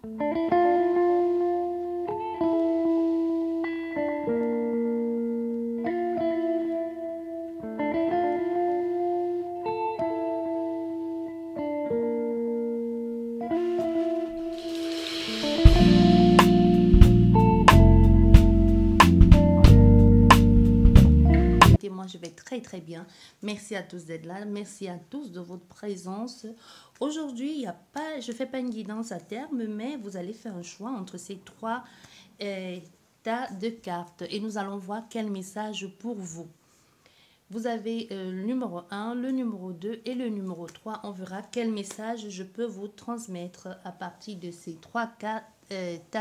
Moi, je vais très bien. Merci à tous d'être là. Merci à tous de votre présence. Aujourd'hui, il y a pas, je ne fais pas une guidance à terme, mais vous allez faire un choix entre ces trois tas de cartes. Et nous allons voir quel message pour vous. Vous avez le numéro 1, le numéro 2 et le numéro 3. On verra quel message je peux vous transmettre à partir de ces trois tas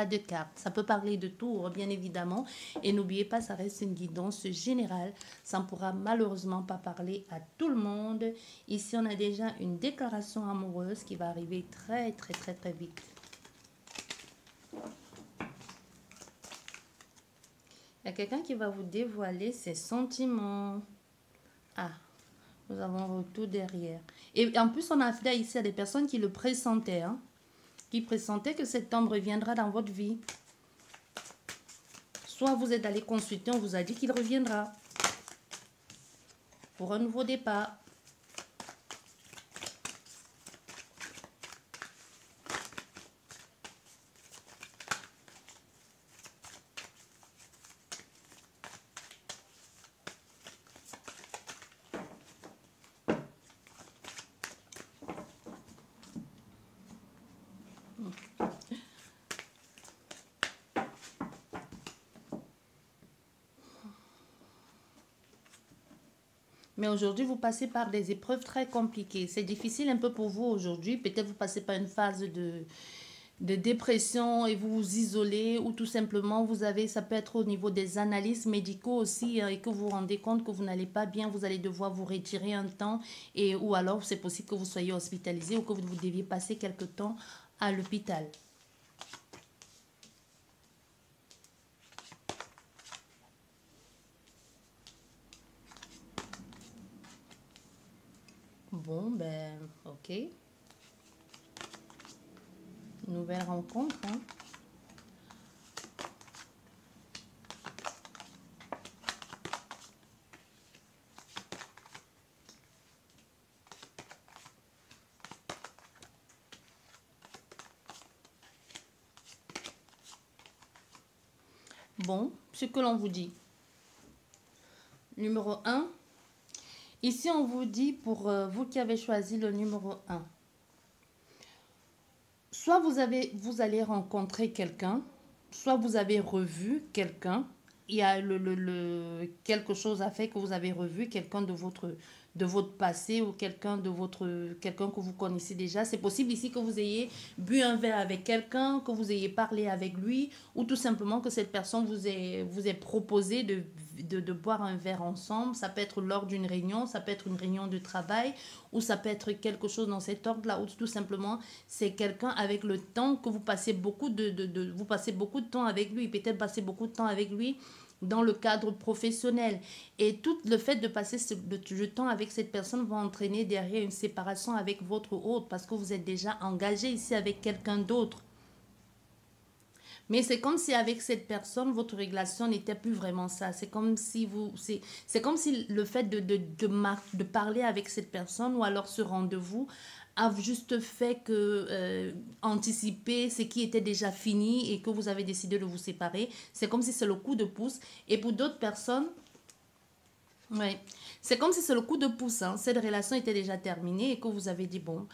de cartes. Ça peut parler de tout, bien évidemment. Et n'oubliez pas, ça reste une guidance générale. Ça ne pourra malheureusement pas parler à tout le monde. Ici, on a déjà une déclaration amoureuse qui va arriver très vite. Il y a quelqu'un qui va vous dévoiler ses sentiments. Ah, nous avons un retour derrière. Et en plus, on a affaire ici à des personnes qui le pressentaient. Hein, qui pressentaient que cet homme reviendra dans votre vie. Soit vous êtes allé consulter, on vous a dit qu'il reviendra. Pour un nouveau départ. Mais aujourd'hui, vous passez par des épreuves très compliquées. C'est difficile un peu pour vous aujourd'hui. Peut-être vous passez par une phase de dépression et vous vous isolez ou tout simplement vous avez, ça peut être au niveau des analyses médicaux aussi et que vous vous rendez compte que vous n'allez pas bien, vous allez devoir vous retirer un temps et ou alors c'est possible que vous soyez hospitalisé ou que vous deviez passer quelque temps à l'hôpital. Bon, ben, ok. Nouvelle rencontre, hein. Bon, ce que l'on vous dit. Numéro 1. Ici, on vous dit pour vous qui avez choisi le numéro 1. Soit vous allez rencontrer quelqu'un, soit vous avez revu quelqu'un. Il y a quelque chose à faire que vous avez revu quelqu'un de votre passé ou quelqu'un que vous connaissez déjà. C'est possible ici que vous ayez bu un verre avec quelqu'un, que vous ayez parlé avec lui ou tout simplement que cette personne vous ait proposé de boire un verre ensemble. Ça peut être lors d'une réunion, ça peut être une réunion de travail ou ça peut être quelque chose dans cet ordre-là ou tout simplement c'est quelqu'un avec le temps que vous passez vous passez beaucoup de temps avec lui, peut-être passer beaucoup de temps avec lui dans le cadre professionnel. Et tout le fait de passer le temps avec cette personne va entraîner derrière une séparation avec votre hôte parce que vous êtes déjà engagé ici avec quelqu'un d'autre. Mais c'est comme si avec cette personne, votre relation n'était plus vraiment ça. C'est comme si comme si le fait de parler avec cette personne ou alors ce rendez-vous a juste fait que anticiper ce qui était déjà fini et que vous avez décidé de vous séparer. C'est comme si c'est le coup de pouce. Et pour d'autres personnes, ouais, c'est comme si c'est le coup de pouce. Hein. Cette relation était déjà terminée et que vous avez dit, bon,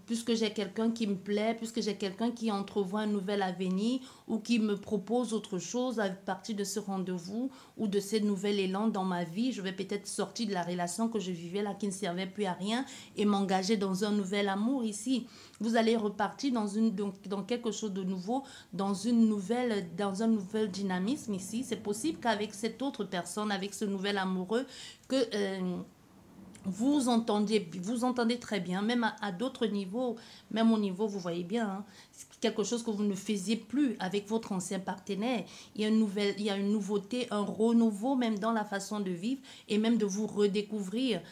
puisque j'ai quelqu'un qui me plaît, puisque j'ai quelqu'un qui entrevoit un nouvel avenir ou qui me propose autre chose à partir de ce rendez-vous ou de ce nouvel élan dans ma vie, je vais peut-être sortir de la relation que je vivais là qui ne servait plus à rien et m'engager dans un nouvel amour ici. Vous allez repartir dans quelque chose de nouveau, dans un nouvel dynamisme ici. C'est possible qu'avec cette autre personne, avec ce nouvel amoureux, que vous entendez très bien, même à d'autres niveaux, même au niveau, vous voyez bien, hein, quelque chose que vous ne faisiez plus avec votre ancien partenaire. Il y a une nouveauté, un renouveau même dans la façon de vivre et même de vous redécouvrir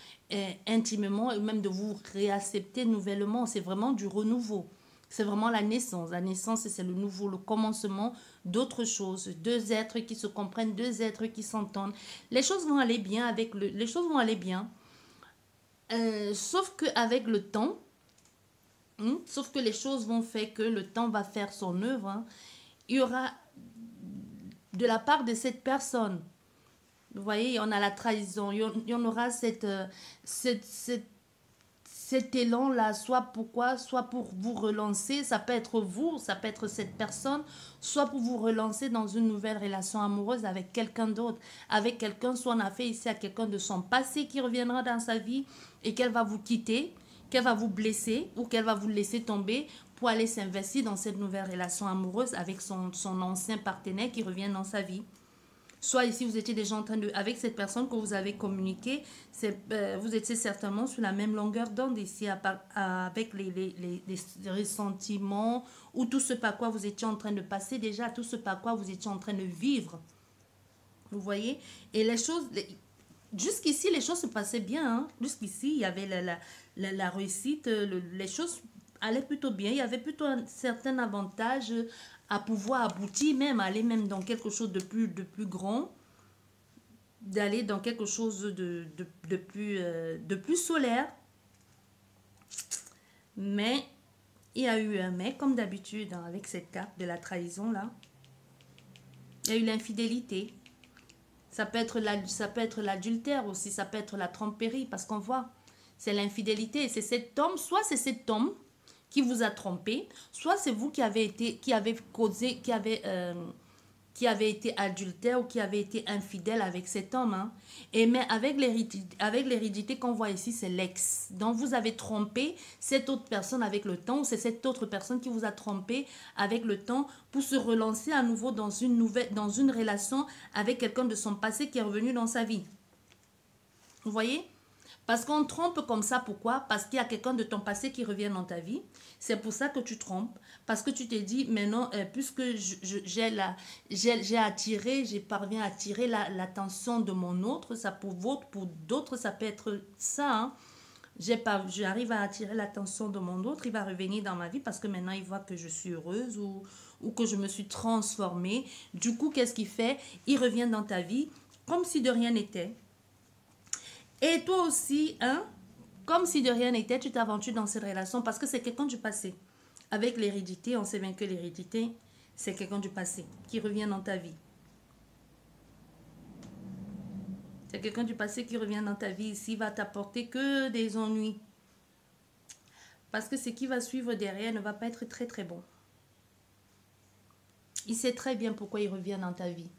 intimement et même de vous réaccepter nouvellement. C'est vraiment du renouveau. C'est vraiment la naissance. La naissance, c'est le nouveau, le commencement d'autre chose. Deux êtres qui se comprennent, deux êtres qui s'entendent. Les choses vont aller bien avec les choses vont aller bien. Sauf qu'avec le temps, sauf que les choses vont faire que le temps va faire son œuvre. Il y aura de la part de cette personne. Vous voyez, on a la trahison. Il y en aura cet élan-là, soit pour vous relancer, ça peut être vous, ça peut être cette personne, soit pour vous relancer dans une nouvelle relation amoureuse avec quelqu'un d'autre, avec quelqu'un, soit on a fait ici à quelqu'un de son passé qui reviendra dans sa vie et qu'elle va vous quitter, qu'elle va vous blesser ou qu'elle va vous laisser tomber pour aller s'investir dans cette nouvelle relation amoureuse avec son ancien partenaire qui revient dans sa vie. Soit ici, vous étiez déjà en train de... Avec cette personne que vous avez communiqué, vous étiez certainement sur la même longueur d'onde ici, avec les ressentiments ou tout ce par quoi vous étiez en train de passer déjà, tout ce par quoi vous étiez en train de vivre. Vous voyez? Et les choses... Jusqu'ici, les choses se passaient bien. Hein? Jusqu'ici, il y avait la réussite, les choses allaient plutôt bien. Il y avait plutôt un certain avantage à pouvoir aboutir même, aller même dans quelque chose de plus grand, d'aller dans quelque chose de plus solaire. Mais il y a eu un mais, comme d'habitude, hein, avec cette carte de la trahison là. Il y a eu l'infidélité. Ça peut être l'adultère aussi, ça peut être la tromperie, parce qu'on voit, c'est l'infidélité. C'est cet homme, soit c'est cet homme qui vous a trompé, soit c'est vous qui avez été adultère ou qui avez été infidèle avec cet homme. Hein. Mais avec l'hérédité qu'on voit ici, c'est l'ex. Donc vous avez trompé cette autre personne avec le temps, ou c'est cette autre personne qui vous a trompé avec le temps pour se relancer à nouveau dans une relation avec quelqu'un de son passé qui est revenu dans sa vie. Vous voyez? Parce qu'on trompe comme ça, pourquoi? Parce qu'il y a quelqu'un de ton passé qui revient dans ta vie. C'est pour ça que tu trompes. Parce que tu t'es dit, maintenant, puisque j'ai parviens à attirer l'attention de mon autre, ça pour d'autres, ça peut être ça. Hein. J'arrive à attirer l'attention de mon autre, il va revenir dans ma vie parce que maintenant, il voit que je suis heureuse ou que je me suis transformée. Du coup, qu'est-ce qu'il fait? Il revient dans ta vie comme si de rien n'était. Et toi aussi, hein, comme si de rien n'était, tu t'aventures dans cette relation parce que c'est quelqu'un du passé. Avec l'hérédité, on sait bien que l'hérédité, c'est quelqu'un du passé qui revient dans ta vie. C'est quelqu'un du passé qui revient dans ta vie ici, va t'apporter que des ennuis. Parce que ce qui va suivre derrière ne va pas être très très bon. Il sait très bien pourquoi il revient dans ta vie.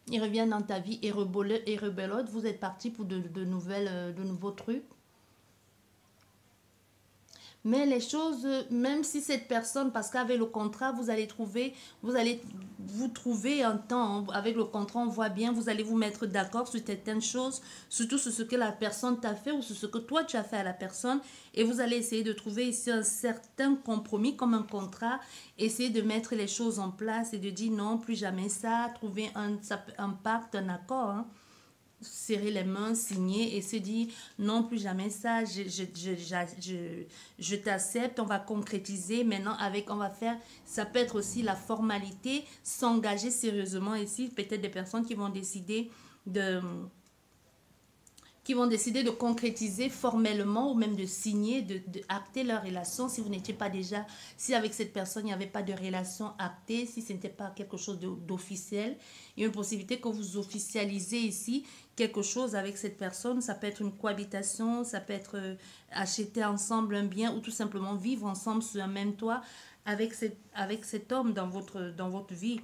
Il revient dans ta vie et rebelote. Vous êtes parti pour de nouveaux trucs. Mais les choses, même si cette personne, parce qu'avec le contrat, vous allez vous trouver un temps, avec le contrat, on voit bien, vous allez vous mettre d'accord sur certaines choses, surtout sur ce que la personne t'a fait ou sur ce que toi tu as fait à la personne. Et vous allez essayer de trouver ici un certain compromis comme un contrat, essayer de mettre les choses en place et de dire non, plus jamais ça, trouver un pacte, un accord, hein. Serrer les mains, signer et se dire non, plus jamais ça, je t'accepte, on va concrétiser maintenant on va faire, ça peut être aussi la formalité, s'engager sérieusement ici, peut-être des personnes qui vont décider de concrétiser formellement ou même de signer, de acter leur relation si vous n'étiez pas déjà, si avec cette personne il n'y avait pas de relation actée, si ce n'était pas quelque chose d'officiel, il y a une possibilité que vous officialisez ici quelque chose avec cette personne. Ça peut être une cohabitation, ça peut être acheter ensemble un bien ou tout simplement vivre ensemble sous un même toit avec cet homme dans votre vie.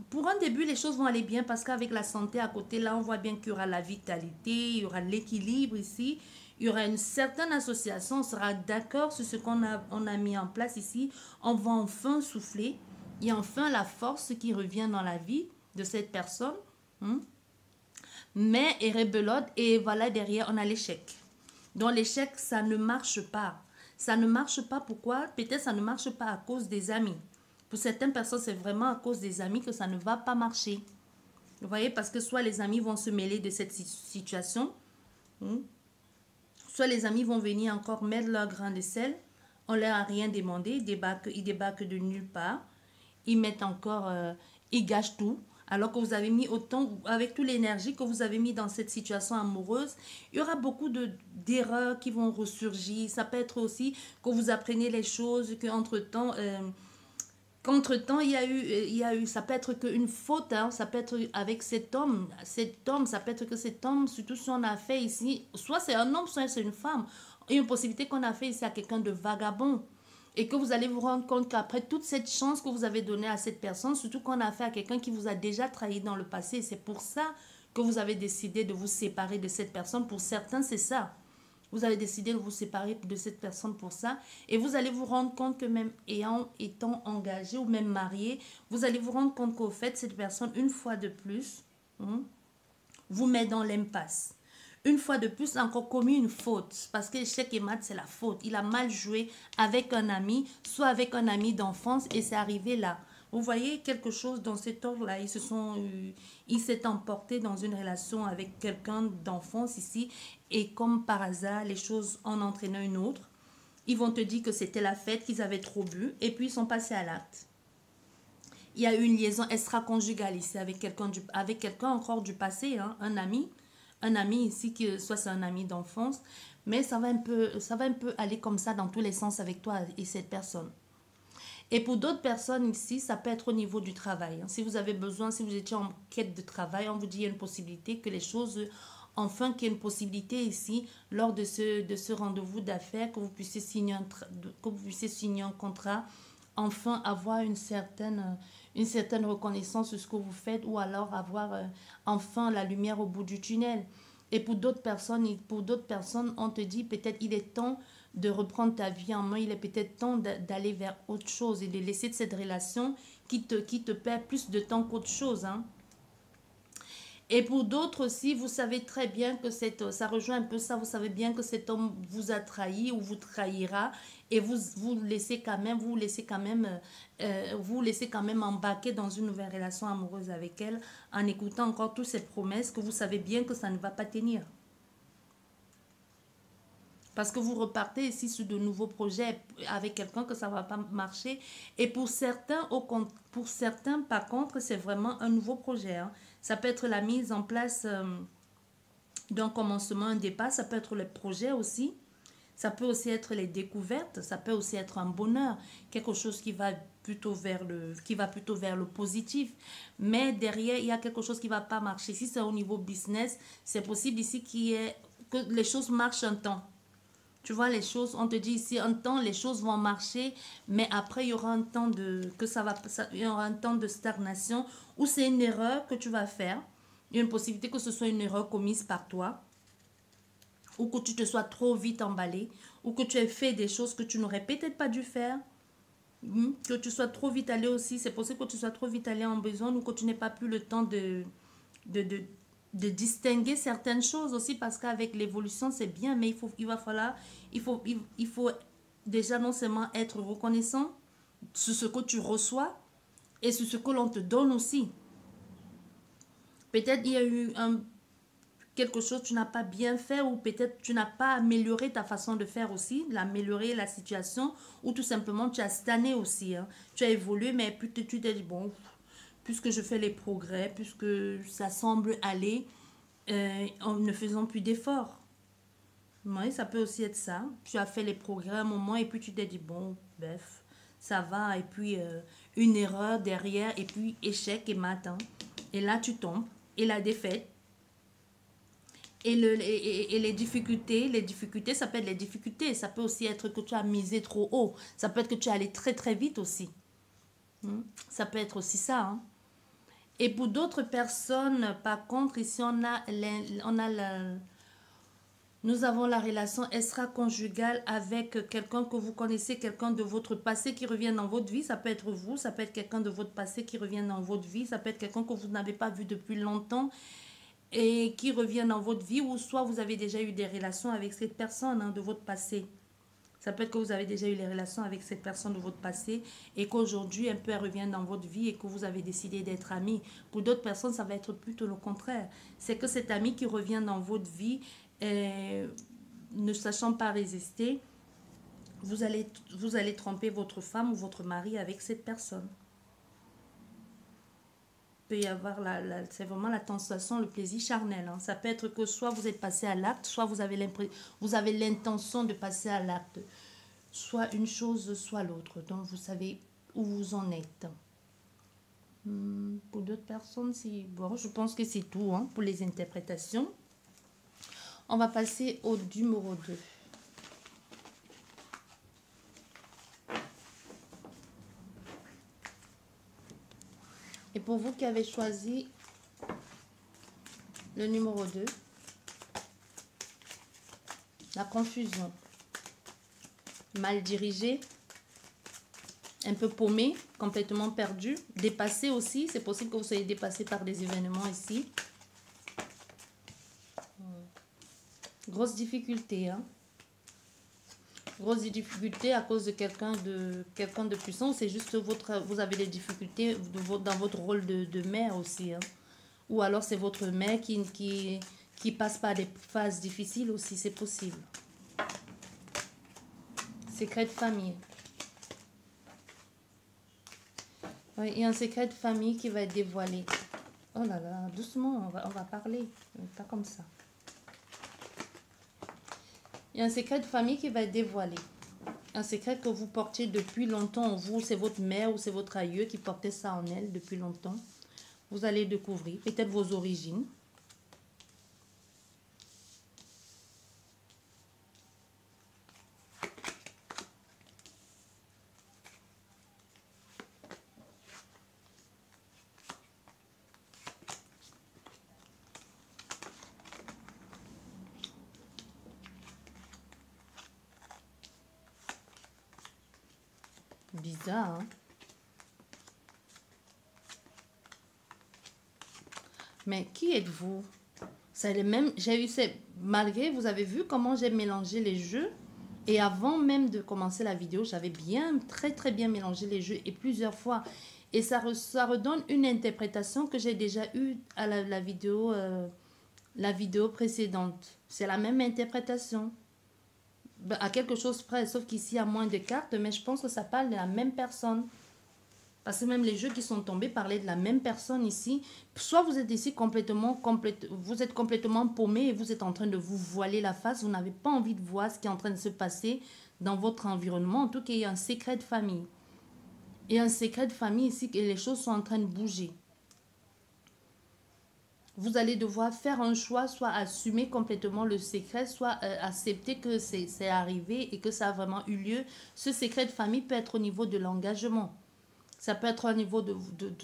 Pour un début, les choses vont aller bien parce qu'avec la santé à côté, là, on voit bien qu'il y aura la vitalité, il y aura l'équilibre ici, il y aura une certaine association, on sera d'accord sur ce qu'on a mis en place ici, on va enfin souffler, il y a enfin la force qui revient dans la vie de cette personne, mais et rebelote, et voilà, derrière, on a l'échec. Donc l'échec, ça ne marche pas. Ça ne marche pas, pourquoi? Peut-être ça ne marche pas à cause des amis. Pour certaines personnes, c'est vraiment à cause des amis que ça ne va pas marcher. Vous voyez, parce que soit les amis vont se mêler de cette situation, soit les amis vont venir encore mettre leur grain de sel On leur a rien demandé, ils débarquent de nulle part. Ils mettent encore, ils gâchent tout. Alors que vous avez mis autant, avec toute l'énergie que vous avez mis dans cette situation amoureuse, il y aura beaucoup d'erreurs qui vont ressurgir. Ça peut être aussi que vous appreniez les choses, qu'entre-temps, il y a eu, ça peut être qu'une faute, hein, ça peut être avec cet homme, ça peut être que cet homme, surtout si on a fait ici, soit c'est un homme, soit c'est une femme. Il y a une possibilité qu'on a fait ici à quelqu'un de vagabond. Et que vous allez vous rendre compte qu'après toute cette chance que vous avez donnée à cette personne, surtout qu'on a fait à quelqu'un qui vous a déjà trahi dans le passé, c'est pour ça que vous avez décidé de vous séparer de cette personne. Pour certains, c'est ça. Vous avez décidé de vous séparer de cette personne pour ça. Et vous allez vous rendre compte que même étant engagé ou même marié, vous allez vous rendre compte qu'au fait, cette personne, une fois de plus, vous met dans l'impasse. Une fois de plus, encore commis une faute. Parce que l'échec et mat, c'est la faute. Il a mal joué avec un ami, soit avec un ami d'enfance, et c'est arrivé là. Vous voyez quelque chose dans cet ordre-là. Il s'est emporté dans une relation avec quelqu'un d'enfance ici. Et comme par hasard, les choses en entraînant une autre. Ils vont te dire que c'était la fête, qu'ils avaient trop bu. Et puis, ils sont passés à l'acte. Il y a eu une liaison extra-conjugale ici avec quelqu'un encore du passé, hein, un ami ici, que soit c'est un ami d'enfance, mais ça va un peu aller comme ça dans tous les sens avec toi et cette personne. Et pour d'autres personnes ici, ça peut être au niveau du travail. Si vous avez besoin, si vous étiez en quête de travail, on vous dit qu'il y a une possibilité que les choses, enfin qu'il y ait une possibilité ici, lors de ce rendez-vous d'affaires, que vous puissiez signer un contrat, enfin avoir une certaine reconnaissance de ce que vous faites, ou alors avoir enfin la lumière au bout du tunnel. Et pour d'autres personnes, on te dit peut-être il est temps de reprendre ta vie en main, il est peut-être temps d'aller vers autre chose et de laisser de cette relation qui te perd plus de temps qu'autre chose, hein. Et pour d'autres aussi, vous savez très bien que ça rejoint un peu ça, vous savez bien que cet homme vous a trahi ou vous trahira, et vous laissez quand même, vous laissez quand même embarquer dans une nouvelle relation amoureuse avec elle, en écoutant encore toutes ces promesses que vous savez bien que ça ne va pas tenir. Parce que vous repartez ici sur de nouveaux projets avec quelqu'un que ça ne va pas marcher. Et pour certains, par contre, c'est vraiment un nouveau projet, hein. Ça peut être la mise en place d'un commencement, un départ. Ça peut être le projet aussi. Ça peut aussi être les découvertes. Ça peut aussi être un bonheur. Quelque chose qui va plutôt vers le positif. Mais derrière, il y a quelque chose qui ne va pas marcher. Si c'est au niveau business, c'est possible ici que les choses marchent un temps. Tu vois, les choses, on te dit ici, un temps, les choses vont marcher, mais après, il y aura un temps il y aura un temps de stagnation où c'est une erreur que tu vas faire. Il y a une possibilité que ce soit une erreur commise par toi, ou que tu te sois trop vite emballé, ou que tu aies fait des choses que tu n'aurais peut-être pas dû faire, que tu sois trop vite allé aussi. C'est possible que tu sois trop vite allé en besogne, ou que tu n'aies pas pu le temps de, de, de distinguer certaines choses aussi, parce qu'avec l'évolution c'est bien, mais il faut déjà non seulement être reconnaissant sur ce que tu reçois et sur ce que l'on te donne aussi. Peut-être il y a eu quelque chose que tu n'as pas bien fait, ou peut-être tu n'as pas amélioré ta façon de faire aussi, l'améliorer la situation, ou tout simplement tu as stagné aussi, hein. Tu as évolué, mais puis tu t'es dit, bon, puisque je fais les progrès, puisque ça semble aller, en ne faisant plus d'efforts. Oui, ça peut aussi être ça. Tu as fait les progrès à un moment et puis tu t'es dit, bon, bref, ça va. Et puis une erreur derrière, et puis échec et matin. Et là, tu tombes. Et la défaite. Et les difficultés, ça peut être les difficultés. Ça peut aussi être que tu as misé trop haut. Ça peut être que tu es allé très très vite aussi. Ça peut être aussi ça, hein. Et pour d'autres personnes, par contre, ici, nous avons la relation extra-conjugale avec quelqu'un que vous connaissez, quelqu'un de votre passé qui revient dans votre vie. Ça peut être vous, ça peut être quelqu'un de votre passé qui revient dans votre vie. Ça peut être quelqu'un que vous n'avez pas vu depuis longtemps et qui revient dans votre vie. Ou soit vous avez déjà eu des relations avec cette personne, hein, de votre passé. Ça peut être que vous avez déjà eu les relations avec cette personne de votre passé et qu'aujourd'hui, un peu, elle revient dans votre vie et que vous avez décidé d'être amis. Pour d'autres personnes, ça va être plutôt le contraire. C'est que cet ami qui revient dans votre vie, ne sachant pas résister, vous allez tromper votre femme ou votre mari avec cette personne. Peut y avoir c'est vraiment la tentation, le plaisir charnel. Hein. Ça peut être que soit vous êtes passé à l'acte, soit vous avez l'intention de passer à l'acte. Soit une chose, soit l'autre. Donc vous savez où vous en êtes. Pour d'autres personnes, bon, je pense que c'est tout hein, pour les interprétations. On va passer au numéro 2. Et pour vous qui avez choisi le numéro 2, la confusion, mal dirigé, un peu paumé, complètement perdu, dépassé aussi. C'est possible que vous soyez dépassé par des événements ici. Grosse difficulté, hein. Grosse difficulté à cause de quelqu'un de puissant. C'est juste vous avez des difficultés dans votre rôle de mère aussi. Hein. Ou alors c'est votre mère qui passe par des phases difficiles aussi. C'est possible. Secret de famille. Oui, il y a un secret de famille qui va être dévoilé. Oh là là, doucement, on va parler. Pas comme ça. Il y a un secret de famille qui va être dévoilé. Un secret que vous portiez depuis longtemps en vous. C'est votre mère ou c'est votre aïeux qui portait ça en elle depuis longtemps. Vous allez découvrir peut-être vos origines. Bizarre, hein? Mais qui êtes-vous? C'est le même. J'ai eu malgré, vous avez vu comment j'ai mélangé les jeux. Et avant même de commencer la vidéo, j'avais très bien mélangé les jeux et plusieurs fois. Et ça redonne une interprétation que j'ai déjà eue à la vidéo précédente. C'est la même interprétation. À quelque chose près, sauf qu'ici il y a moins de cartes, mais je pense que ça parle de la même personne. Parce que même les jeux qui sont tombés parlaient de la même personne ici. Soit vous êtes ici vous êtes complètement paumé et vous êtes en train de vous voiler la face. Vous n'avez pas envie de voir ce qui est en train de se passer dans votre environnement. En tout cas, il y a un secret de famille. Il y a un secret de famille ici que les choses sont en train de bouger. Vous allez devoir faire un choix, soit assumer complètement le secret, soit accepter que c'est arrivé et que ça a vraiment eu lieu. Ce secret de famille peut être au niveau de l'engagement. Ça peut être au niveau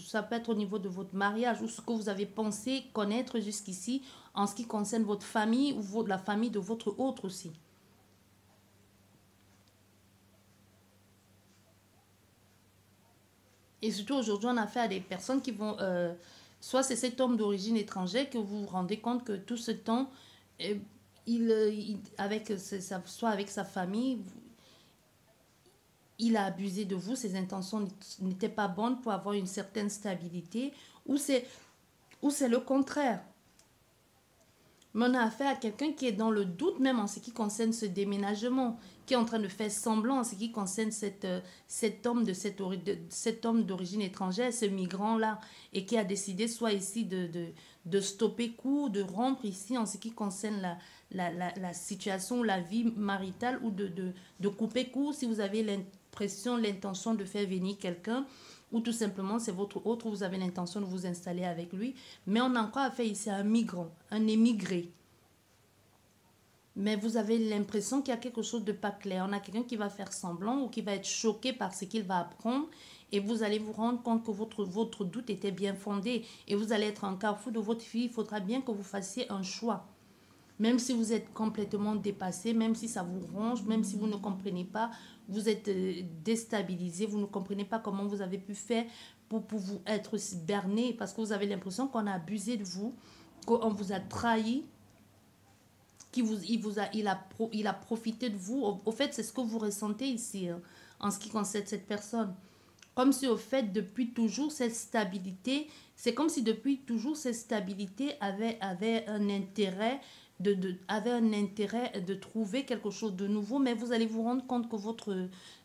ça peut être au niveau de votre mariage ou ce que vous avez pensé connaître jusqu'ici en ce qui concerne votre famille ou la famille de votre autre aussi. Et surtout aujourd'hui, on a affaire à des personnes qui vont... soit c'est cet homme d'origine étrangère que vous vous rendez compte que tout ce temps, soit avec sa famille, il a abusé de vous, ses intentions n'étaient pas bonnes pour avoir une certaine stabilité, ou c'est le contraire. Mais on a affaire à quelqu'un qui est dans le doute même en ce qui concerne ce déménagement, qui est en train de faire semblant en ce qui concerne cet homme d'origine étrangère, ce migrant-là, et qui a décidé soit ici de stopper court, de rompre ici en ce qui concerne la situation, la vie maritale, ou de couper court si vous avez l'intention de faire venir quelqu'un, ou tout simplement c'est votre autre, vous avez l'intention de vous installer avec lui, mais on a encore affaire ici à un migrant, un émigré. Mais vous avez l'impression qu'il y a quelque chose de pas clair. On a quelqu'un qui va faire semblant ou qui va être choqué par ce qu'il va apprendre, et vous allez vous rendre compte que votre doute était bien fondé et vous allez être en carrefour de votre vie. Il faudra bien que vous fassiez un choix. Même si vous êtes complètement dépassé, même si ça vous ronge, même si vous ne comprenez pas, vous êtes déstabilisé, vous ne comprenez pas comment vous avez pu faire pour vous être berné, parce que vous avez l'impression qu'on a abusé de vous, qu'on vous a trahi, il a profité de vous. Au fait, c'est ce que vous ressentez ici, hein, en ce qui concerne cette personne. Comme si au fait, depuis toujours, cette stabilité, c'est comme si depuis toujours, cette stabilité avait un intérêt avait un intérêt de trouver quelque chose de nouveau, mais vous allez vous rendre compte que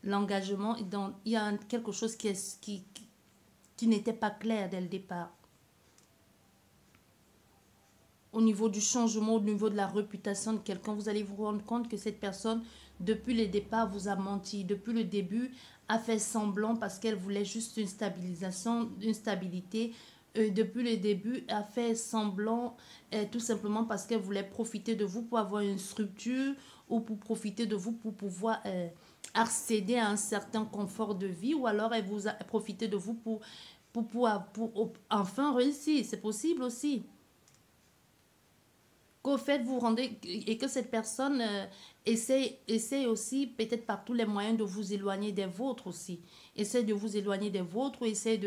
l'engagement, il y a quelque chose qui n'était pas clair dès le départ. Au niveau du changement, au niveau de la réputation de quelqu'un, vous allez vous rendre compte que cette personne, depuis le départ, vous a menti. Depuis le début, a fait semblant parce qu'elle voulait juste une stabilisation, une stabilité. Depuis le début, a fait semblant tout simplement parce qu'elle voulait profiter de vous pour avoir une structure ou pour profiter de vous pour pouvoir accéder à un certain confort de vie, ou alors elle vous a profité de vous pour enfin réussir. C'est possible aussi qu'au fait vous rendez et que cette personne essaie aussi peut-être par tous les moyens de vous éloigner des vôtres aussi. Essaie de vous éloigner des vôtres, essaie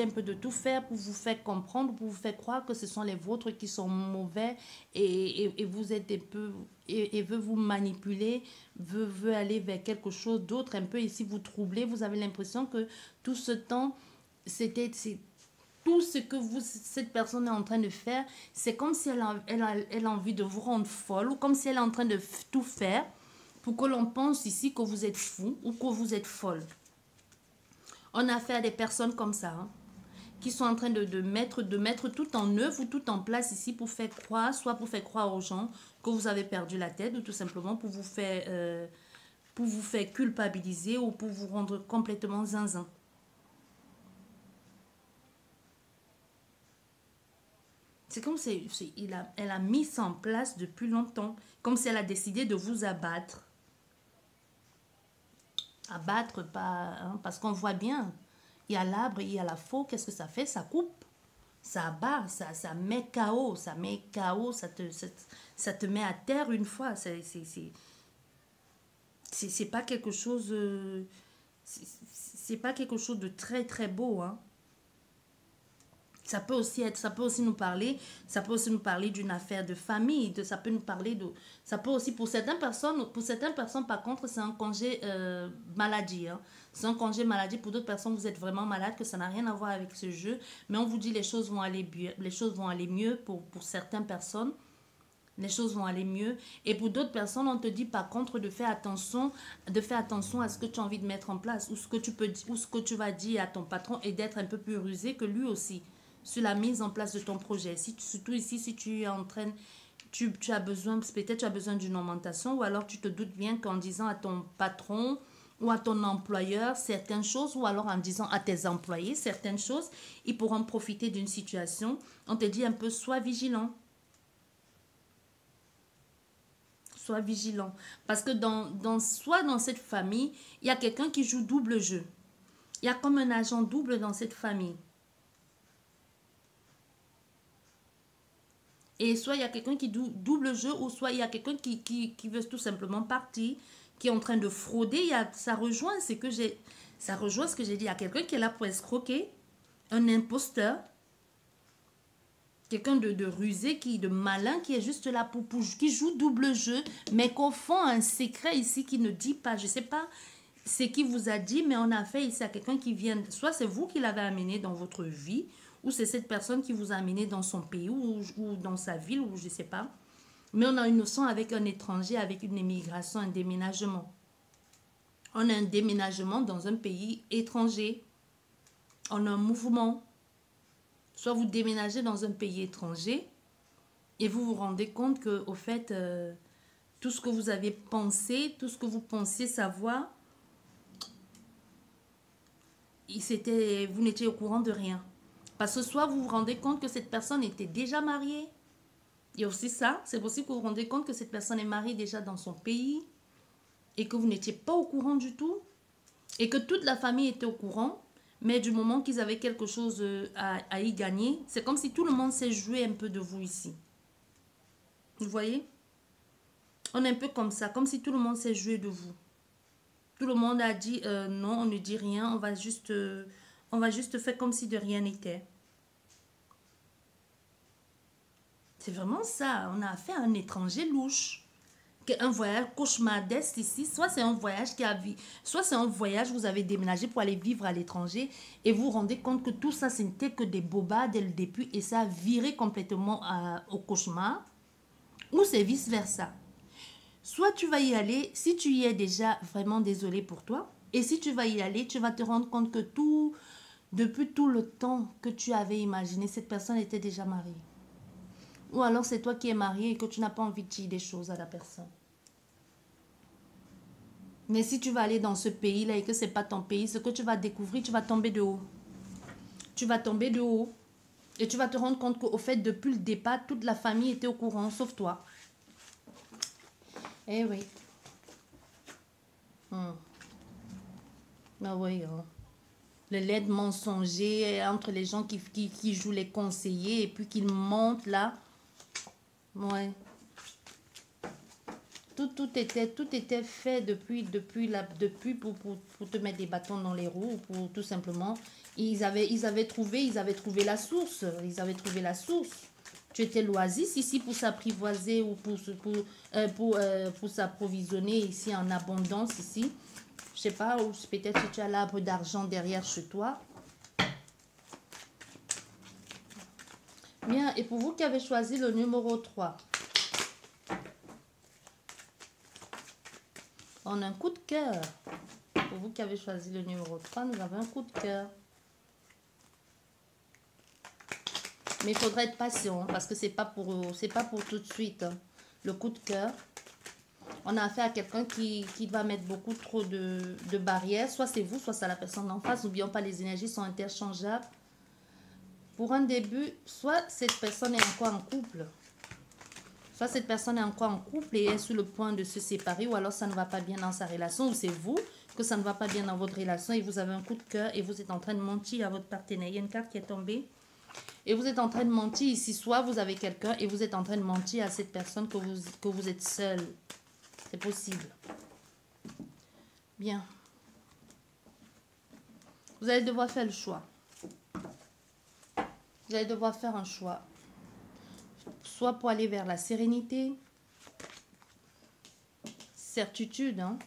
un peu de tout faire pour vous faire comprendre, pour vous faire croire que ce sont les vôtres qui sont mauvais et vous êtes un peu et veut vous manipuler, veut aller vers quelque chose d'autre, un peu ici vous troubler. Vous avez l'impression que tout ce temps, c'est tout ce que cette personne est en train de faire, c'est comme si elle a envie de vous rendre folle, ou comme si elle est en train de tout faire pour que l'on pense ici que vous êtes fou ou que vous êtes folle. On a affaire à des personnes comme ça, hein, qui sont en train de mettre tout en œuvre ou tout en place ici pour faire croire, soit pour faire croire aux gens que vous avez perdu la tête, ou tout simplement pour vous faire culpabiliser ou pour vous rendre complètement zinzin. C'est comme si elle a mis ça en place depuis longtemps. Comme si elle a décidé de vous abattre. Abattre, pas, hein, parce qu'on voit bien. Il y a l'arbre, il y a la faux. Qu'est-ce que ça fait? Ça coupe. Ça abat, ça met KO. Ça met KO, ça te met à terre une fois. C'est pas quelque chose... c'est pas quelque chose de très très beau, hein. Ça peut aussi nous parler d'une affaire de famille, ça peut aussi pour certaines personnes par contre c'est un congé maladie, hein. C'est un congé maladie. Pour d'autres personnes vous êtes vraiment malade, que ça n'a rien à voir avec ce jeu, mais on vous dit les choses vont aller mieux pour certaines personnes. Les choses vont aller mieux. Et pour d'autres personnes, on te dit par contre de faire attention à ce que tu as envie de mettre en place, ou ce que tu vas dire à ton patron, et d'être un peu plus rusé que lui aussi sur la mise en place de ton projet. Surtout ici, si tu es en train, tu as besoin, peut-être tu as besoin d'une augmentation, ou alors tu te doutes bien qu'en disant à ton patron ou à ton employeur certaines choses, ou alors en disant à tes employés certaines choses, ils pourront profiter d'une situation. On te dit un peu, sois vigilant. Sois vigilant. Parce que soit dans cette famille, il y a quelqu'un qui joue double jeu. Il y a comme un agent double dans cette famille. Et soit il y a quelqu'un qui double jeu, ou soit il y a quelqu'un qui veut tout simplement partir, qui est en train de frauder. Ça rejoint ce que j'ai dit. Il y a quelqu'un qui est là pour escroquer, un imposteur, quelqu'un de rusé, de malin, qui est juste là qui joue double jeu, mais qu'au fond, un secret ici qui ne dit pas. Je ne sais pas ce qui vous a dit, mais on a fait ici à quelqu'un qui vient, soit c'est vous qui l'avez amené dans votre vie, ou c'est cette personne qui vous a amené dans son pays ou dans sa ville, ou je ne sais pas. Mais on a une notion avec un étranger, avec une émigration, un déménagement. On a un déménagement dans un pays étranger. On a un mouvement. Soit vous déménagez dans un pays étranger et vous vous rendez compte que, au fait, tout ce que vous avez pensé, tout ce que vous pensiez savoir, vous n'étiez au courant de rien. Parce que soit vous vous rendez compte que cette personne était déjà mariée. Il y a aussi ça, c'est possible que vous vous rendez compte que cette personne est mariée déjà dans son pays et que vous n'étiez pas au courant du tout et que toute la famille était au courant, mais du moment qu'ils avaient quelque chose à y gagner, c'est comme si tout le monde s'est joué un peu de vous ici. Vous voyez? On est un peu comme ça, comme si tout le monde s'est joué de vous. Tout le monde a dit non, on ne dit rien, on va juste faire comme si de rien n'était. C'est vraiment ça. On a affaire à un étranger louche. Un voyage cauchemardesque ici. Soit c'est un voyage soit c'est un voyage, vous avez déménagé pour aller vivre à l'étranger et vous vous rendez compte que tout ça, ce n'était que des bobards dès le début et ça a viré complètement au cauchemar. Ou c'est vice-versa. Soit tu vas y aller, si tu y es déjà, vraiment désolé pour toi. Et si tu vas y aller, tu vas te rendre compte que depuis tout le temps que tu avais imaginé, cette personne était déjà mariée. Ou alors c'est toi qui es marié et que tu n'as pas envie de dire des choses à la personne. Mais si tu vas aller dans ce pays-là et que ce n'est pas ton pays, ce que tu vas découvrir, tu vas tomber de haut. Tu vas tomber de haut. Et tu vas te rendre compte qu'au fait, depuis le départ, toute la famille était au courant, sauf toi. Eh oui. Ah oui, hein. Le lead mensonger entre les gens qui jouent les conseillers et puis qu'ils montent là. Ouais. Tout était fait depuis pour te mettre des bâtons dans les roues, pour tout simplement. Ils avaient trouvé la source. Ils avaient trouvé la source. Tu étais l'oasis ici pour s'apprivoiser ou pour s'approvisionner ici en abondance ici. Je sais pas, ou peut-être que tu as l'arbre d'argent derrière chez toi. Bien, et pour vous qui avez choisi le numéro 3, on a un coup de cœur. Pour vous qui avez choisi le numéro 3, nous avons un coup de cœur. Mais il faudra être patient parce que c'est pas pour tout de suite. Hein. Le coup de cœur. On a affaire à quelqu'un qui va mettre beaucoup trop de barrières. Soit c'est vous, soit c'est la personne d'en face. N'oublions pas, les énergies sont interchangeables. Pour un début, soit cette personne est encore en couple. Soit cette personne est encore en couple et est sur le point de se séparer. Ou alors ça ne va pas bien dans sa relation. Ou c'est vous que ça ne va pas bien dans votre relation. Et vous avez un coup de cœur et vous êtes en train de mentir à votre partenaire. Il y a une carte qui est tombée. Et vous êtes en train de mentir ici. Soit vous avez quelqu'un et vous êtes en train de mentir à cette personne que vous êtes seul. C'est possible. Bien. Vous allez devoir faire le choix. Vous allez devoir faire un choix. Soit pour aller vers la sérénité. Certitude. Hein.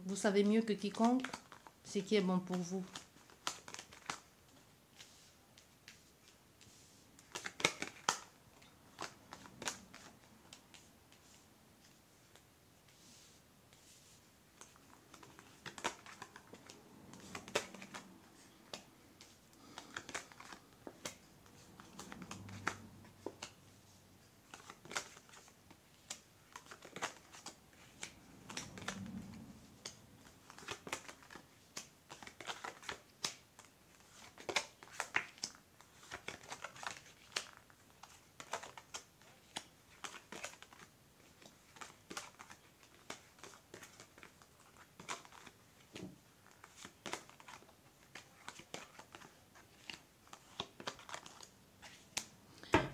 Vous savez mieux que quiconque ce qui est bon pour vous.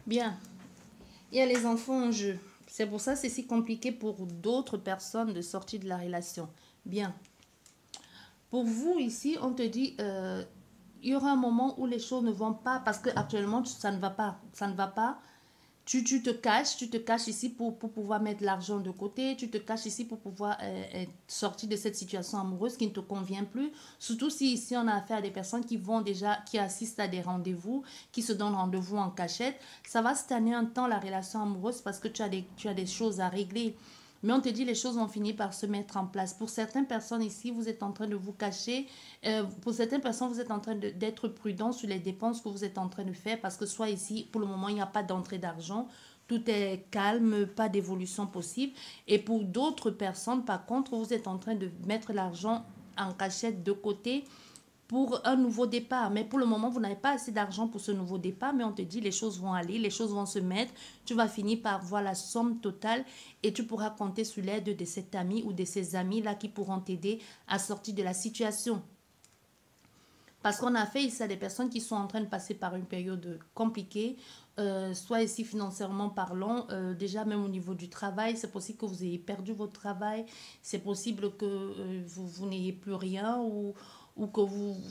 Bien. Il y a les enfants en jeu. C'est pour ça que c'est si compliqué pour d'autres personnes de sortir de la relation. Bien. Pour vous, ici, on te dit, il y aura un moment où les choses ne vont pas parce que actuellement ça ne va pas. Ça ne va pas. Tu te caches ici pour pouvoir mettre l'argent de côté, tu te caches ici pour pouvoir sortir de cette situation amoureuse qui ne te convient plus. Surtout si ici on a affaire à des personnes qui assistent à des rendez-vous, qui se donnent rendez-vous en cachette. Ça va stagner un temps la relation amoureuse parce que tu as des choses à régler. Mais on te dit les choses vont finir par se mettre en place. Pour certaines personnes ici, vous êtes en train de vous cacher. Pour certaines personnes, vous êtes en train d'être prudent sur les dépenses que vous êtes en train de faire parce que soit ici, pour le moment, il n'y a pas d'entrée d'argent. Tout est calme, pas d'évolution possible. Et pour d'autres personnes, par contre, vous êtes en train de mettre l'argent en cachette de côté pour un nouveau départ. Mais pour le moment, vous n'avez pas assez d'argent pour ce nouveau départ, mais on te dit les choses vont aller, les choses vont se mettre, tu vas finir par voir la somme totale et tu pourras compter sur l'aide de cet ami ou de ces amis-là qui pourront t'aider à sortir de la situation. Parce qu'on a fait ici à des personnes qui sont en train de passer par une période compliquée, soit ici financièrement parlant, déjà même au niveau du travail, c'est possible que vous ayez perdu votre travail, c'est possible que vous n'ayez plus rien ou que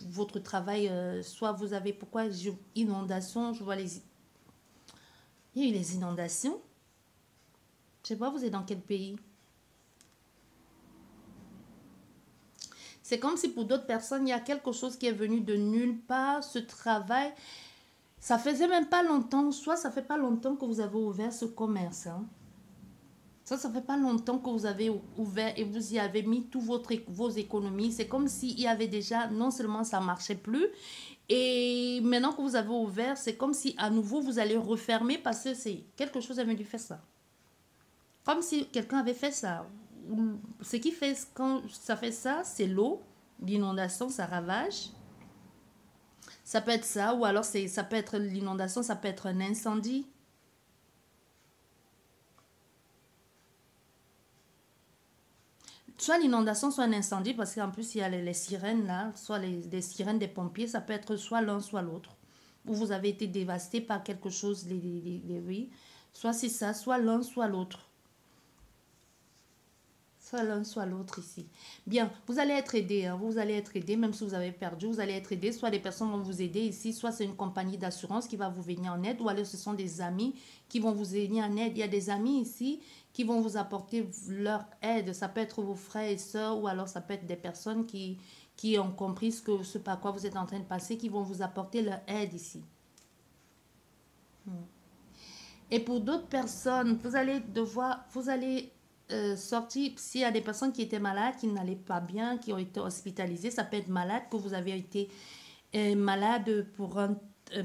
votre travail, soit vous avez, inondations, je vois il y a eu les inondations, je sais pas, vous êtes dans quel pays? C'est comme si pour d'autres personnes, il y a quelque chose qui est venu de nulle part, ce travail. Ça faisait même pas longtemps, soit ça fait pas longtemps que vous avez ouvert ce commerce. Hein. Ça fait pas longtemps que vous avez ouvert et vous y avez mis tous vos économies. C'est comme s'il y avait déjà, non seulement ça marchait plus, et maintenant que vous avez ouvert, c'est comme si à nouveau vous allez refermer parce que c'est quelque chose avait dû faire ça. Comme si quelqu'un avait fait ça. Ce qui fait quand ça fait ça, c'est l'eau, l'inondation, ça ravage. Ça peut être ça, ou alors ça peut être l'inondation, ça peut être un incendie. Soit l'inondation, soit un incendie, parce qu'en plus, il y a les sirènes là, soit les sirènes des pompiers, ça peut être soit l'un, soit l'autre. Ou vous avez été dévasté par quelque chose, oui. Soit c'est ça, soit l'un, soit l'autre. Soit l'un, soit l'autre ici. Bien, vous allez être aidé, hein, vous allez être aidé, même si vous avez perdu, vous allez être aidé. Soit les personnes vont vous aider ici, soit c'est une compagnie d'assurance qui va vous venir en aide, ou alors ce sont des amis qui vont vous venir en aide. Il y a des amis ici qui vont vous apporter leur aide. Ça peut être vos frères et sœurs, ou alors ça peut être des personnes qui ont compris ce par quoi vous êtes en train de passer, qui vont vous apporter leur aide ici. Et pour d'autres personnes, vous allez sortir, s'il y a des personnes qui étaient malades, qui n'allaient pas bien, qui ont été hospitalisées, ça peut être malade, que vous avez été malade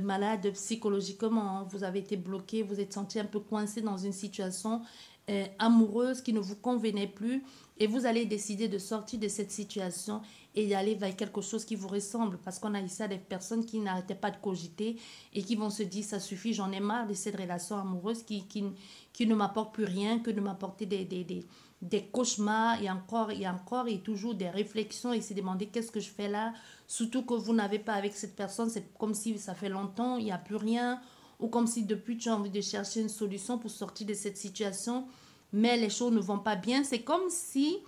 malade psychologiquement, hein. Vous avez été bloqué, vous êtes senti un peu coincé dans une situation amoureuse qui ne vous convenait plus et vous allez décider de sortir de cette situation et d'aller vers quelque chose qui vous ressemble parce qu'on a ici des personnes qui n'arrêtaient pas de cogiter et qui vont se dire ça suffit, j'en ai marre de cette relation amoureuse qui ne m'apporte plus rien, que de m'apporter des cauchemars et encore et toujours des réflexions et se demander qu'est-ce que je fais là, surtout que vous n'avez pas avec cette personne, c'est comme si ça fait longtemps, il n'y a plus rien, ou comme si depuis tu as envie de chercher une solution pour sortir de cette situation, mais les choses ne vont pas bien. C'est comme si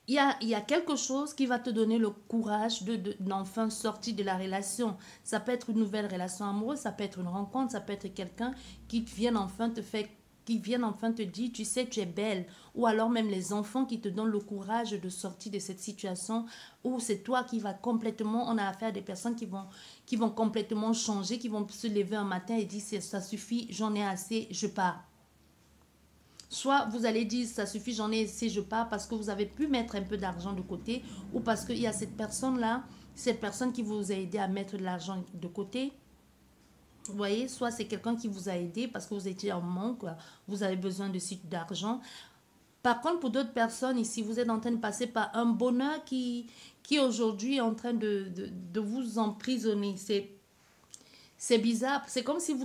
il y a quelque chose qui va te donner le courage d'enfin sortir de la relation. Ça peut être une nouvelle relation amoureuse, ça peut être une rencontre, ça peut être quelqu'un qui viennent enfin te dire, tu sais, tu es belle. Ou alors même les enfants qui te donnent le courage de sortir de cette situation où c'est toi qui vas complètement, on a affaire à des personnes qui vont complètement changer, qui vont se lever un matin et dire, ça suffit, j'en ai assez, je pars. Soit vous allez dire, ça suffit, j'en ai assez, je pars parce que vous avez pu mettre un peu d'argent de côté ou parce qu'il y a cette personne-là, cette personne qui vous a aidé à mettre de l'argent de côté. Vous voyez, soit c'est quelqu'un qui vous a aidé parce que vous étiez en manque, vous avez besoin d'argent. Par contre, pour d'autres personnes ici, vous êtes en train de passer par un bonheur qui aujourd'hui est en train de vous emprisonner. C'est bizarre. C'est comme si vous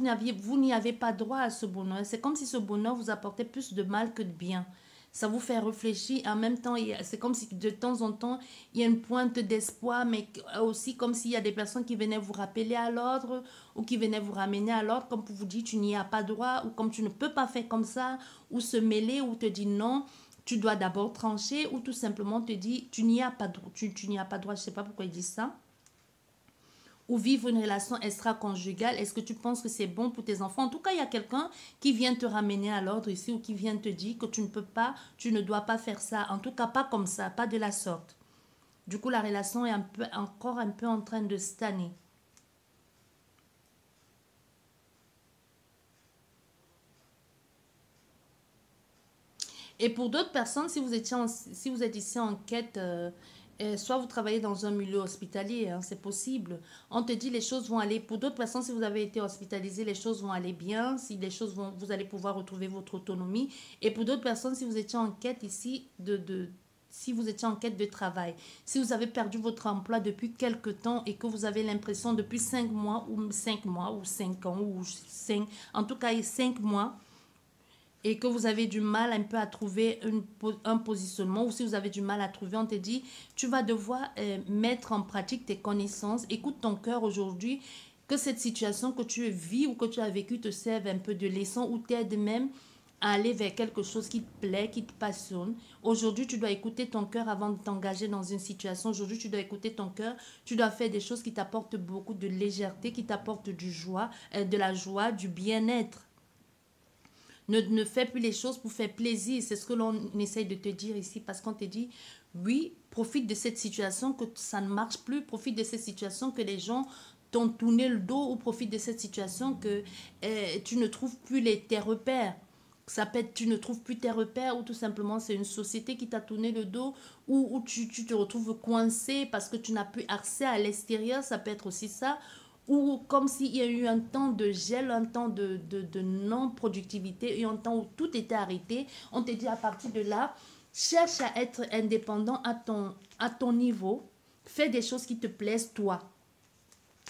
n'y avez pas droit à ce bonheur. C'est comme si ce bonheur vous apportait plus de mal que de bien. Ça vous fait réfléchir. En même temps, c'est comme si de temps en temps, il y a une pointe d'espoir, mais aussi comme s'il y a des personnes qui venaient vous rappeler à l'ordre ou qui venaient vous ramener à l'ordre, comme pour vous dire tu n'y as pas droit ou comme tu ne peux pas faire comme ça ou se mêler ou te dire non. Tu dois d'abord trancher ou tout simplement te dire tu n'y as pas droit. Tu n'y as pas droit. Je ne sais pas pourquoi ils disent ça ou vivre une relation extra-conjugale, est-ce que tu penses que c'est bon pour tes enfants? En tout cas, il y a quelqu'un qui vient te ramener à l'ordre ici ou qui vient te dire que tu ne peux pas, tu ne dois pas faire ça. En tout cas, pas comme ça, pas de la sorte. Du coup, la relation est encore un peu en train de stagner. Et pour d'autres personnes, si vous êtes ici en quête, soit vous travaillez dans un milieu hospitalier, hein, c'est possible. On te dit les choses vont aller. Pour d'autres personnes, si vous avez été hospitalisé, les choses vont aller bien. Si les choses vont, vous allez pouvoir retrouver votre autonomie. Et pour d'autres personnes, si vous étiez en quête ici si vous étiez en quête de travail, si vous avez perdu votre emploi depuis quelque temps et que vous avez l'impression depuis 5 mois ou 5 ans ou 5, en tout cas 5 mois et que vous avez du mal un peu à trouver un positionnement ou si vous avez du mal à trouver, on te dit, tu vas devoir mettre en pratique tes connaissances. Écoute ton cœur aujourd'hui, que cette situation que tu vis ou que tu as vécu te serve un peu de leçon ou t'aide même à aller vers quelque chose qui te plaît, qui te passionne. Aujourd'hui, tu dois écouter ton cœur avant de t'engager dans une situation. Aujourd'hui, tu dois écouter ton cœur. Tu dois faire des choses qui t'apportent beaucoup de légèreté, qui t'apportent de la joie, du bien-être. Ne fais plus les choses pour faire plaisir. C'est ce que l'on essaye de te dire ici parce qu'on te dit, oui, profite de cette situation que ça ne marche plus. Profite de cette situation que les gens t'ont tourné le dos au profit de cette situation que tu ne trouves plus tes repères. Ça peut être tu ne trouves plus tes repères ou tout simplement c'est une société qui t'a tourné le dos ou tu te retrouves coincé parce que tu n'as plus accès à l'extérieur, ça peut être aussi ça. Ou comme s'il y a eu un temps de gel, un temps de non-productivité et un temps où tout était arrêté. On te dit à partir de là, cherche à être indépendant à ton niveau. Fais des choses qui te plaisent, toi.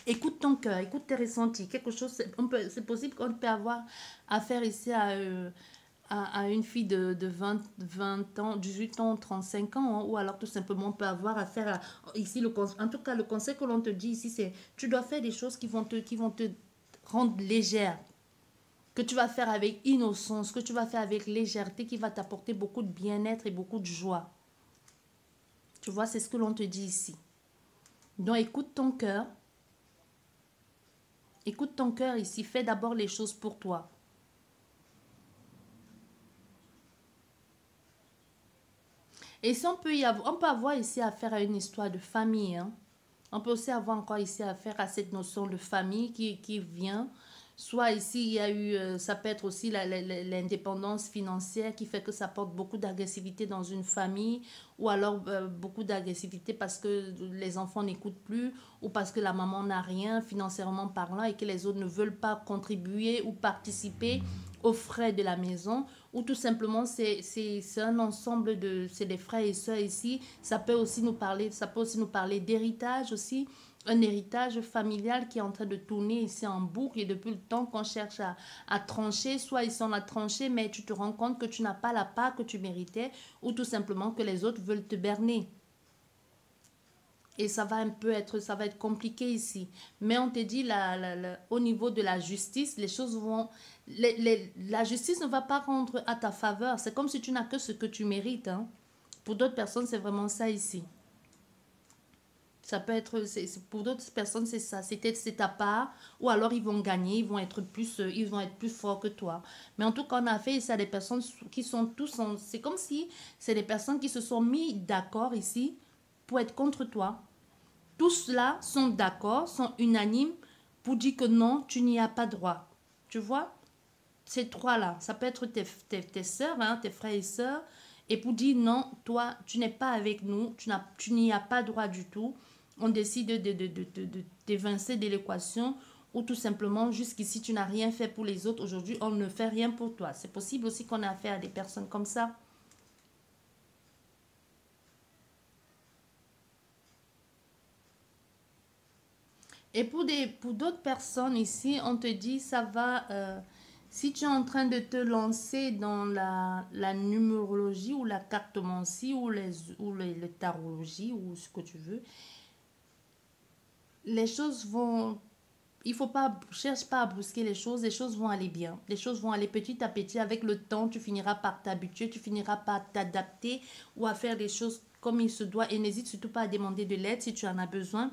Écoute ton cœur, écoute tes ressentis. Quelque chose, c'est possible qu'on peut avoir affaire ici à une fille de 20 ans, 18 ans, 35 ans, hein, ou alors tout simplement on peut avoir affaire à, ici, en tout cas, le conseil que l'on te dit ici, c'est tu dois faire des choses qui vont te rendre légère, que tu vas faire avec innocence, que tu vas faire avec légèreté, qui va t'apporter beaucoup de bien-être et beaucoup de joie. Tu vois, c'est ce que l'on te dit ici. Donc écoute ton cœur. Écoute ton cœur ici. Fais d'abord les choses pour toi. Et si on peut avoir ici affaire à une histoire de famille. Hein. On peut aussi avoir encore ici affaire à cette notion de famille qui vient. Soit ici, il y a eu, ça peut être aussi l'indépendance financière qui fait que ça porte beaucoup d'agressivité dans une famille, ou alors beaucoup d'agressivité parce que les enfants n'écoutent plus, ou parce que la maman n'a rien financièrement parlant et que les autres ne veulent pas contribuer ou participer aux frais de la maison, ou tout simplement c'est un ensemble c'est des frères et sœurs ici. Ça peut aussi nous parler d'héritage aussi, un héritage familial qui est en train de tourner ici en boucle et depuis le temps qu'on cherche à trancher, soit ils sont à trancher mais tu te rends compte que tu n'as pas la part que tu méritais ou tout simplement que les autres veulent te berner. Et ça va être compliqué ici. Mais on te dit, au niveau de la justice, les choses vont, la justice ne va pas rendre à ta faveur. C'est comme si tu n'as que ce que tu mérites. Hein. Pour d'autres personnes, c'est vraiment ça ici. Ça peut être, pour d'autres personnes, c'est ça. C'est ta part. Ou alors, ils vont gagner, ils vont être plus forts que toi. Mais en tout cas, on a fait ça à des personnes qui sont tous, c'est comme si c'est des personnes qui se sont mis d'accord ici pour être contre toi. Tous là sont d'accord, sont unanimes pour dire que non, tu n'y as pas droit. Tu vois? Ces trois-là, ça peut être tes soeurs, hein, tes frères et sœurs, et pour dire non, toi, tu n'es pas avec nous, tu n'y as pas droit du tout. On décide d'évincer de l'équation ou tout simplement, jusqu'ici, tu n'as rien fait pour les autres. Aujourd'hui, on ne fait rien pour toi. C'est possible aussi qu'on ait affaire à des personnes comme ça. Et pour d'autres personnes ici, on te dit, ça va, si tu es en train de te lancer dans la numérologie ou la cartomancie le tarologie ou ce que tu veux, les choses vont, il faut pas, cherche pas à brusquer les choses vont aller bien. Les choses vont aller petit à petit. Avec le temps, tu finiras par t'habituer, tu finiras par t'adapter ou à faire des choses comme il se doit. Et n'hésite surtout pas à demander de l'aide si tu en as besoin.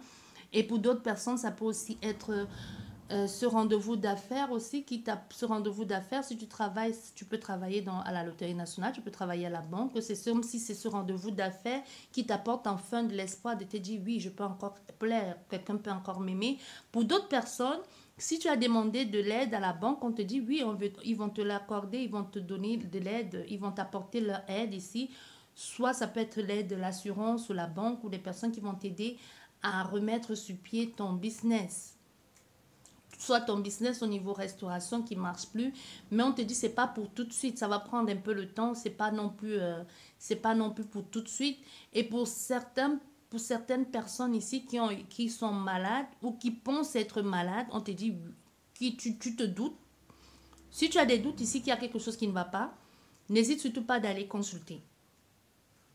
Et pour d'autres personnes, ça peut aussi être ce rendez-vous d'affaires aussi, ce rendez-vous d'affaires, si tu travailles, tu peux travailler à la Loterie nationale, tu peux travailler à la banque, c'est comme si c'est ce rendez-vous d'affaires qui t'apporte enfin de l'espoir de te dire oui, je peux encore plaire, quelqu'un peut encore m'aimer. Pour d'autres personnes, si tu as demandé de l'aide à la banque, on te dit oui, ils vont te l'accorder, ils vont te donner de l'aide, ils vont t'apporter leur aide ici. Soit ça peut être l'aide de l'assurance ou la banque ou des personnes qui vont t'aider à remettre sur pied ton business. Soit ton business au niveau restauration qui marche plus, mais on te dit c'est pas pour tout de suite, ça va prendre un peu le temps, c'est pas non plus pour tout de suite. Et pour certaines personnes ici qui sont malades ou qui pensent être malades, on te dit tu te doutes. Si tu as des doutes ici qu'il y a quelque chose qui ne va pas, n'hésite surtout pas d'aller consulter.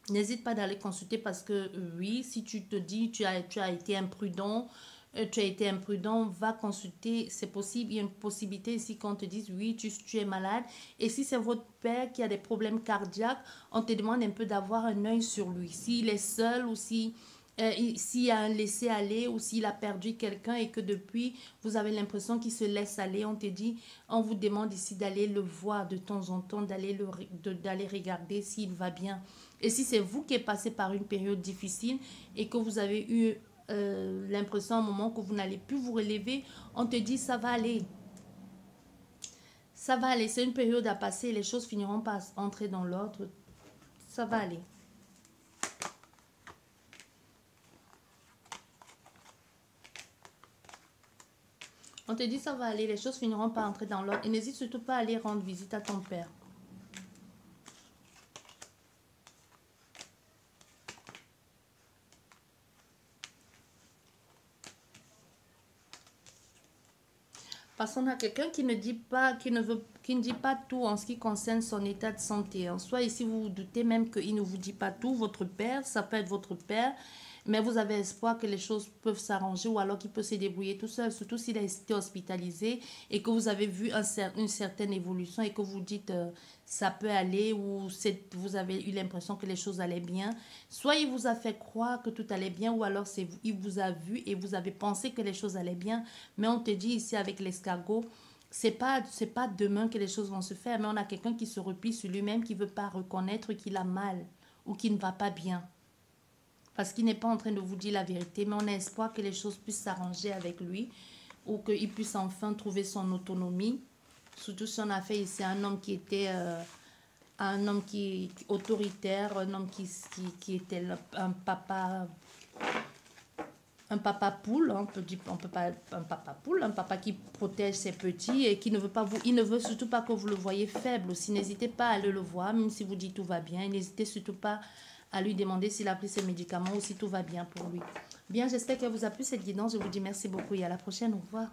N'hésite pas d'aller consulter parce que oui, si tu te dis tu as été imprudent, va consulter, c'est possible, il y a une possibilité ici qu'on te dise oui, tu es malade. Et si c'est votre père qui a des problèmes cardiaques, on te demande un peu d'avoir un œil sur lui. S'il est seul ou s'il y a un laisser-aller ou s'il a perdu quelqu'un et que depuis, vous avez l'impression qu'il se laisse aller, on vous demande ici d'aller le voir de temps en temps, d'aller regarder s'il va bien. Et si c'est vous qui êtes passé par une période difficile et que vous avez eu l'impression à un moment que vous n'allez plus vous relever, on te dit ça va aller. Ça va aller, c'est une période à passer, les choses finiront par entrer dans l'ordre. Ça va aller. On te dit ça va aller, les choses finiront par entrer dans l'ordre. Et n'hésite surtout pas à aller rendre visite à ton père. Parce qu'on a quelqu'un qui ne dit pas, qui ne dit pas tout en ce qui concerne son état de santé. En soi, ici, vous vous doutez même qu'il ne vous dit pas tout. Votre père, ça peut être votre père, mais vous avez espoir que les choses peuvent s'arranger ou alors qu'il peut se débrouiller tout seul, surtout s'il a été hospitalisé et que vous avez vu une certaine évolution et que vous dites ça peut aller ou vous avez eu l'impression que les choses allaient bien. Soit il vous a fait croire que tout allait bien ou alors il vous a vu et vous avez pensé que les choses allaient bien. Mais on te dit ici avec l'escargot, c'est pas demain que les choses vont se faire, mais on a quelqu'un qui se replie sur lui-même, qui veut pas reconnaître qu'il a mal ou qu'il ne va pas bien. Parce qu'il n'est pas en train de vous dire la vérité, mais on a espoir que les choses puissent s'arranger avec lui ou qu'il puisse enfin trouver son autonomie. Surtout si on a fait ici un homme qui était autoritaire, un homme qui était un papa poule, on peut pas un papa poule, un papa qui protège ses petits et qui ne veut pas il ne veut surtout pas que vous le voyez faible aussi. N'hésitez pas à aller le voir, même si vous dites tout va bien. N'hésitez surtout pas à lui demander s'il a pris ses médicaments ou si tout va bien pour lui. Bien, j'espère qu'elle vous a plu cette guidance. Je vous dis merci beaucoup et à la prochaine. Au revoir.